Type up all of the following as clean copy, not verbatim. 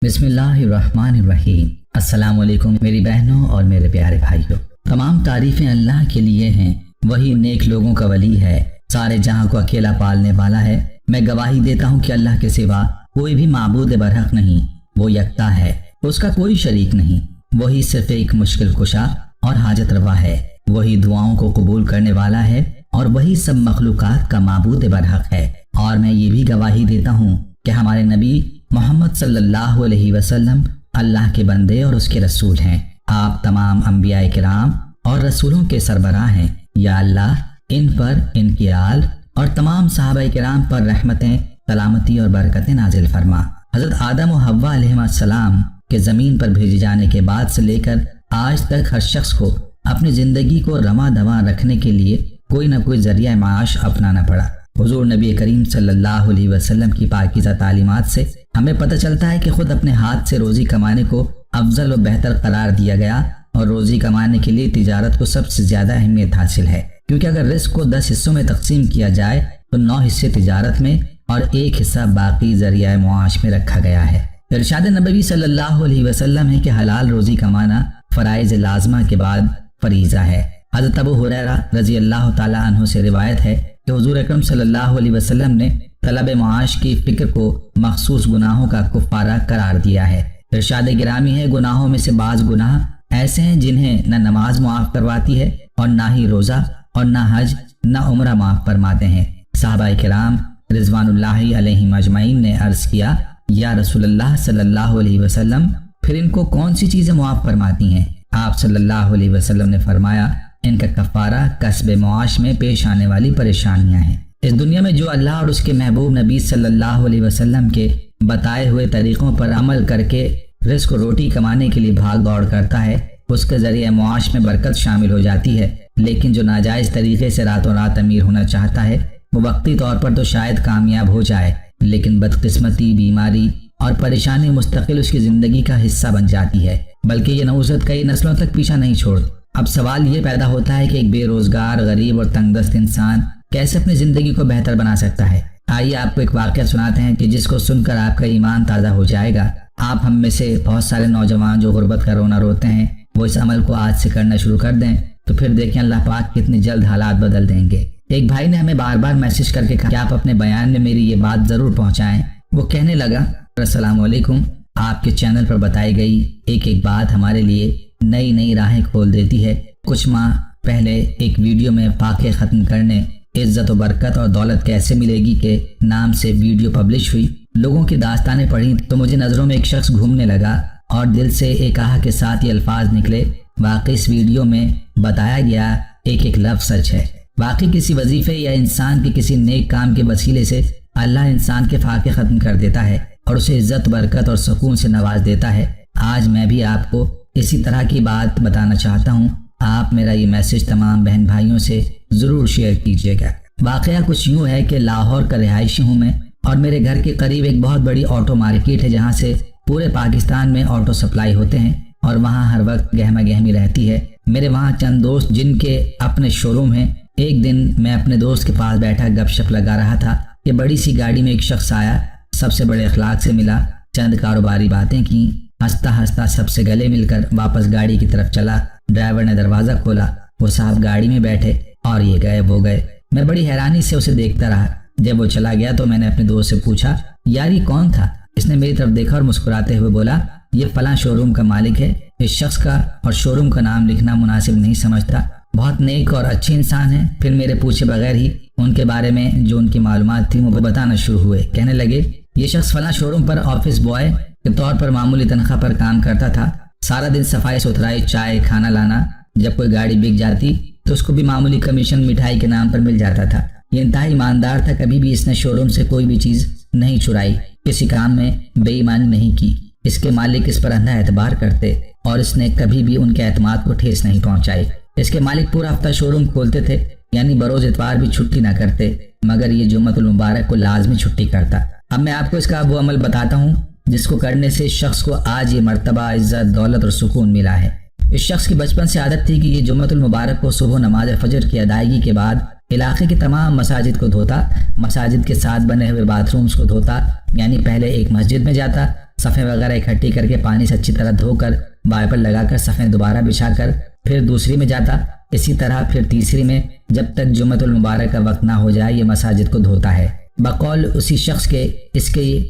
بسم اللہ الرحمن الرحیم۔ السلام علیکم میری بہنوں اور میرے پیارے بھائیوں۔ تمام تعریفیں اللہ کے لیے ہیں، وہی نیک لوگوں کا ولی ہے، سارے جہاں کو اکیلا پالنے والا ہے۔ میں گواہی دیتا ہوں کہ اللہ کے سوا کوئی بھی معبود برحق نہیں، وہ یکتا ہے، اس کا کوئی شریک نہیں، وہی صرف ایک مشکل کشا اور حاجت روا ہے، وہی دعاؤں کو قبول کرنے والا ہے اور وہی سب مخلوقات کا معبود برحق ہے۔ اور میں یہ بھی گواہی دیتا ہوں کہ ہمارے نبی محمد صلی اللہ علیہ وسلم اللہ کے بندے اور اس کے رسول ہیں۔ آپ تمام انبیاء کرام اور رسولوں کے سربراہ ہیں۔ یا اللہ ان پر، ان کی آل اور تمام صحابہ کرام پر رحمتیں، سلامتی اور برکتیں نازل فرما۔ حضرت آدم و حوا علیہ السلام کے زمین پر بھیجے جانے کے بعد سے لے کر آج تک ہر شخص کو اپنی زندگی کو رواں دواں رکھنے کے لیے کوئی نہ کوئی ذریعہ معاش اپنانا پڑا۔ حضور نبی کریم صلی اللہ علیہ وسلم کی پاکیزہ تعلیمات سے ہمیں پتہ چلتا ہے کہ خود اپنے ہاتھ سے روزی کمانے کو افضل و بہتر قرار دیا گیا، اور روزی کمانے کے لیے تجارت کو سب سے زیادہ اہمیت حاصل ہے، کیونکہ اگر رزق کو 10 حصوں میں تقسیم کیا جائے تو 9 حصے تجارت میں اور 1 حصہ باقی ذریعہ معاش میں رکھا گیا ہے۔ ارشاد نبوی صلی اللہ علیہ وسلم ہے کہ حلال روزی کمانا فرائض لازمہ کے بعد فریضہ ہے۔ حضرت ابو ہریرہ رضی اللہ تعالیٰ عنہ سے روایت ہے کہ حضور اکرم صلی اللہ علیہ وسلم نے طلب معاش کی فکر کو مخصوص گناہوں کا کفارہ قرار دیا ہے۔ ارشاد گرامی ہے، گناہوں میں سے بعض گناہ ایسے ہیں جنہیں نہ نماز معاف کرواتی ہے اور نہ ہی روزہ اور نہ حج نہ عمرہ معاف فرماتے ہیں۔ صحابہ کرام رضوان اللہ علیہم اجمعین نے عرض کیا، یا رسول اللہ صلی اللہ علیہ وسلم، پھر ان کو کون سی چیزیں معاف فرماتی ہیں؟ آپ صلی اللہ علیہ وسلم نے فرمایا، ان کا کفارہ کسب معاش میں پیش آنے والی پریشانیاں ہیں۔ اس دنیا میں جو اللہ اور اس کے محبوب نبی صلی اللہ علیہ وسلم کے بتائے ہوئے طریقوں پر عمل کر کے رزق و روٹی کمانے کے لیے بھاگ دوڑ کرتا ہے، اس کے ذریعے معاش میں برکت شامل ہو جاتی ہے، لیکن جو ناجائز طریقے سے راتوں رات امیر ہونا چاہتا ہے وہ وقتی طور پر تو شاید کامیاب ہو جائے، لیکن بدقسمتی، بیماری اور پریشانی مستقل اس کی زندگی کا حصہ بن جاتی ہے، بلکہ یہ نوزت کئی نسلوں تک پیچھا نہیں چھوڑ۔ اب سوال یہ پیدا ہوتا ہے کہ ایک بے روزگار، غریب اور تنگ دست انسان کیسے اپنی زندگی کو بہتر بنا سکتا ہے؟ آئیے آپ کو ایک واقعہ سناتے ہیں کہ جس کو سن کر آپ کا ایمان تازہ ہو جائے گا۔ آپ ہم میں سے بہت سارے نوجوان جو غربت کا رونا روتے ہیں، وہ اس عمل کو آج سے کرنا شروع کر دیں تو پھر دیکھیں اللہ پاک کتنی جلد حالات بدل دیں گے۔ ایک بھائی نے ہمیں بار بار میسج کر کے کہا کہ آپ اپنے بیان میں میری یہ بات ضرور پہنچائیں۔ وہ کہنے لگا، السلام علیکم، آپ کے چینل پر بتائی گئی ایک بات ہمارے لیے نئی راہیں کھول دیتی ہے۔ کچھ ماہ پہلے ایک ویڈیو میں فاقے ختم کرنے، عزت و برکت اور دولت کیسے ملے گی کے نام سے ویڈیو پبلش ہوئی۔ لوگوں کی داستانیں پڑھی تو مجھے نظروں میں ایک شخص گھومنے لگا اور دل سے ایک آہ کے ساتھ یہ الفاظ نکلے، واقعی اس ویڈیو میں بتایا گیا ایک لفظ سچ ہے۔ واقعی کسی وظیفے یا انسان کے کسی نیک کام کے وسیلے سے اللہ انسان کے فاقے ختم کر دیتا ہے اور اسے عزت، برکت اور سکون سے نواز دیتا ہے۔ آج میں بھی آپ کو اسی طرح کی بات بتانا چاہتا ہوں۔ آپ میرا یہ میسج تمام بہن بھائیوں سے ضرور شیئر کیجیے گا۔ واقعہ کچھ یوں ہے کہ لاہور کا رہائشی ہوں میں، اور میرے گھر کے قریب ایک بہت بڑی آٹو مارکیٹ ہے جہاں سے پورے پاکستان میں آٹو سپلائی ہوتے ہیں، اور وہاں ہر وقت گہما گہمی رہتی ہے۔ میرے وہاں چند دوست جن کے اپنے شو روم ہیں۔ ایک دن میں اپنے دوست کے پاس بیٹھا گپ شپ لگا رہا تھا کہ بڑی سی گاڑی میں ایک شخص آیا، سب سے بڑے اخلاق سے ملا، چند کاروباری باتیں کی، ہنستا سب سے گلے مل کر واپس گاڑی کی طرف چلا۔ ڈرائیور نے دروازہ کھولا، وہ صاحب گاڑی میں بیٹھے اور یہ گئے وہ گئے۔ میں بڑی حیرانی سے اسے دیکھتا رہا۔ جب وہ چلا گیا تو میں نے اپنے دوست سے پوچھا، یار یہ کون تھا؟ اس نے میری طرف دیکھا اور مسکراتے ہوئے بولا، یہ فلاں شو روم کا مالک ہے۔ اس شخص کا اور شو روم کا نام لکھنا مناسب نہیں سمجھتا، بہت نیک اور اچھے انسان ہیں۔ پھر میرے پوچھے بغیر ہی ان کے بارے میں جو ان کی معلومات تھی وہ بتانا شروع ہوئے۔ کہنے لگے، یہ شخص فلاں شو روم پر آفس بوائے کے طور پر معمولی تنخواہ پر کام کرتا تھا، سارا دن صفائی ستھرائی، چائے، کھانا لانا، جب کوئی گاڑی بک جاتی تو اس کو بھی معمولی کمیشن مٹھائی کے نام پر مل جاتا تھا۔ یہ انتہائی ایماندار تھا، کبھی بھی اس نے شو روم سے کوئی بھی چیز نہیں چرائی، کسی کام میں بے ایمانی نہیں کی۔ اس کے مالک اس پر اندھا اعتبار کرتے اور اس نے کبھی بھی ان کے اعتماد کو ٹھیس نہیں پہنچائی۔ اس کے مالک پورا ہفتہ شو روم کھولتے تھے، یعنی بروز اتوار بھی چھٹی نہ کرتے، مگر یہ جمعۃ المبارک کو لازمی چھٹی کرتا۔ اب میں آپ کو اس کا وہ عمل بتاتا ہوں جس کو کرنے سے اس شخص کو آج یہ مرتبہ، عزت، دولت اور سکون ملا ہے۔ اس شخص کی بچپن سے عادت تھی کہ یہ جمعۃ المبارک کو صبح نماز فجر کی ادائیگی کے بعد علاقے کی تمام مساجد کو دھوتا، مساجد کے ساتھ بنے ہوئے باتھ رومز کو دھوتا، یعنی پہلے ایک مسجد میں جاتا، صفیں وغیرہ اکٹھی کر کے پانی سے اچھی طرح دھو کر بائبل پر لگا کر صفیں دوبارہ بچھا کر پھر دوسری میں جاتا، اسی طرح پھر تیسری میں، جب تک جمعۃ المبارک کا وقت نہ ہو جائے یہ مساجد کو دھوتا ہے۔ بقول اسی شخص کے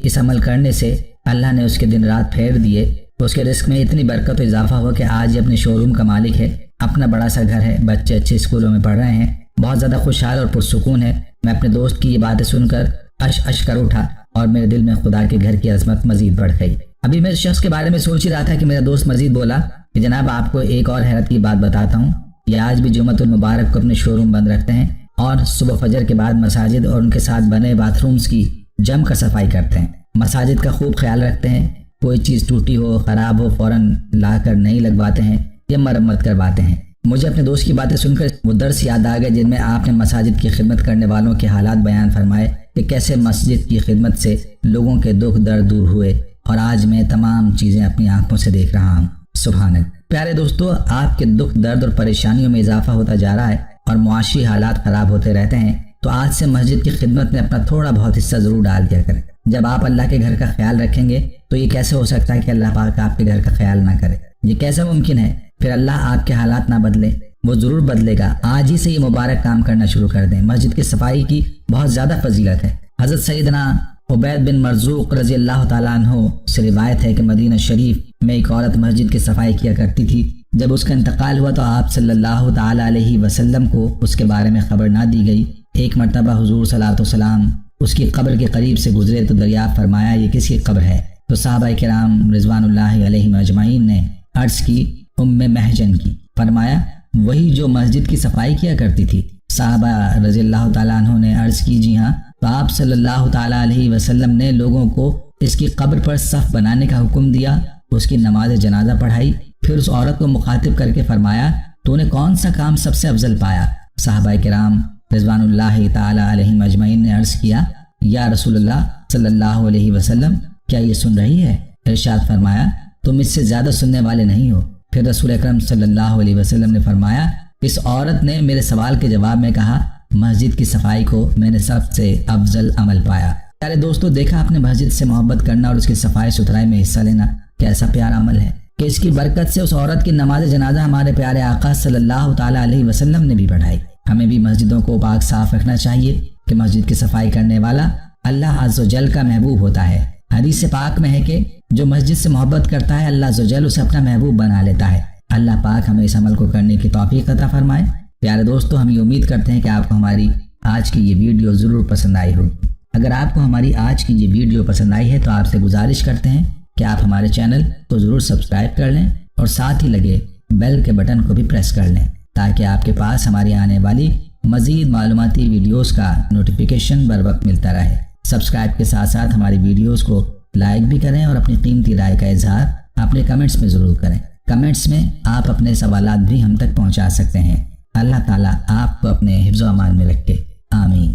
اس عمل کرنے سے اللہ نے اس کے دن رات پھیر دیے، اس کے رزق میں اتنی برکت و اضافہ ہوا کہ آج یہ اپنے شو روم کا مالک ہے، اپنا بڑا سا گھر ہے، بچے اچھے اسکولوں میں پڑھ رہے ہیں، بہت زیادہ خوشحال اور پرسکون ہے۔ میں اپنے دوست کی یہ باتیں سن کر اش کر اٹھا اور میرے دل میں خدا کے گھر کی عظمت مزید بڑھ گئی۔ ابھی میں اس شخص کے بارے میں سوچ ہی رہا تھا کہ میرا دوست مزید بولا کہ جناب آپ کو ایک اور حیرت کی بات بتاتا ہوں، یہ آج بھی جمعۃ المبارک کو اپنے شو روم بند رکھتے ہیں اور صبح فجر کے بعد مساجد اور ان کے ساتھ بنے باتھ رومز کی جم کر صفائی کرتے ہیں، مساجد کا خوب خیال رکھتے ہیں، کوئی چیز ٹوٹی ہو خراب ہو فوراً لا کر نئی لگواتے ہیں یا مرمت کرواتے ہیں۔ مجھے اپنے دوست کی باتیں سن کر وہ درس یاد آ گئے جن میں آپ نے مساجد کی خدمت کرنے والوں کے حالات بیان فرمائے کہ کیسے مسجد کی خدمت سے لوگوں کے دکھ درد دور ہوئے، اور آج میں تمام چیزیں اپنی آنکھوں سے دیکھ رہا ہوں۔ سبحان اللہ۔ پیارے دوستو، آپ کے دکھ درد اور پریشانیوں میں اضافہ ہوتا جا رہا ہے اور معاشی حالات خراب ہوتے رہتے ہیں، تو آج سے مسجد کی خدمت میں اپنا تھوڑا بہت حصہ ضرور ڈال دیا کریں۔ جب آپ اللہ کے گھر کا خیال رکھیں گے تو یہ کیسے ہو سکتا ہے کہ اللہ پاک آپ کے گھر کا خیال نہ کرے؟ یہ کیسے ممکن ہے؟ پھر اللہ آپ کے حالات نہ بدلے، وہ ضرور بدلے گا۔ آج ہی سے یہ مبارک کام کرنا شروع کر دیں۔ مسجد کی صفائی کی بہت زیادہ فضیلت ہے۔ حضرت سیدنا عبید بن مرزوق رضی اللہ تعالیٰ عنہ سے روایت ہے کہ مدینہ شریف میں ایک عورت مسجد کی صفائی کیا کرتی تھی۔ جب اس کا انتقال ہوا تو آپ صلی اللہ تعالیٰ علیہ وسلم کو اس کے بارے میں خبر نہ دی گئی۔ ایک مرتبہ حضور صلی اللہ علیہ وسلم اس کی قبر کے قریب سے گزرے تو دریافت فرمایا یہ کس کی قبر ہے؟ تو صحابہ کرام رضوان اللہ علیہم اجمعین نے عرض کی ام محجن کی۔ فرمایا وہی جو مسجد کی صفائی کیا کرتی تھی۔ صحابہ رضی اللہ تعالیٰ عنہ نے عرض کی جی ہاں۔ تو آپ صلی اللہ تعالیٰ علیہ وسلم نے لوگوں کو اس کی قبر پر صف بنانے کا حکم دیا، اس کی نماز جنازہ پڑھائی، پھر اس عورت کو مخاطب کر کے فرمایا تو نے کون سا کام سب سے افضل پایا؟ صحابہ کرام رضوان اللہ تعالیٰ علیہم اجمعین نے عرض کیا یا رسول اللہ صلی اللہ علیہ وسلم کیا یہ سن رہی ہے؟ ارشاد فرمایا تم اس سے زیادہ سننے والے نہیں ہو۔ پھر رسول اکرم صلی اللہ علیہ وسلم نے فرمایا اس عورت نے میرے سوال کے جواب میں کہا مسجد کی صفائی کو میں نے سب سے افضل عمل پایا۔ پیارے دوستو، دیکھا آپ نے مسجد سے محبت کرنا اور اس کی صفائی ستھرائی میں حصہ لینا کیسا پیارا عمل ہے کہ اس کی برکت سے اس عورت کی نماز جنازہ ہمارے پیارے آقا صلی اللہ تعالیٰ علیہ وسلم نے بھی پڑھائی۔ ہمیں بھی مسجدوں کو پاک صاف رکھنا چاہیے کہ مسجد کی صفائی کرنے والا اللہ عز و جل کا محبوب ہوتا ہے۔ حدیث پاک میں ہے کہ جو مسجد سے محبت کرتا ہے اللہ عز و جل اسے اپنا محبوب بنا لیتا ہے۔ اللہ پاک ہمیں اس عمل کو کرنے کی توفیق عطا فرمائے۔ پیارے دوستو، ہم یہ امید کرتے ہیں کہ آپ کو ہماری آج کی یہ ویڈیو ضرور پسند آئی ہوگی۔ اگر آپ کو ہماری آج کی یہ ویڈیو پسند آئی ہے تو آپ سے گزارش کرتے ہیں کہ آپ ہمارے چینل کو ضرور سبسکرائب کر لیں اور ساتھ ہی لگے بیل کے بٹن کو بھی پریس کر لیں تاکہ آپ کے پاس ہماری آنے والی مزید معلوماتی ویڈیوز کا نوٹیفیکیشن بر وقت ملتا رہے۔ سبسکرائب کے ساتھ ساتھ ہماری ویڈیوز کو لائک بھی کریں اور اپنی قیمتی رائے کا اظہار اپنے کمنٹس میں ضرور کریں۔ کمنٹس میں آپ اپنے سوالات بھی ہم تک پہنچا سکتے ہیں۔ اللہ تعالیٰ آپ کو اپنے حفظ و امان میں رکھے، آمین۔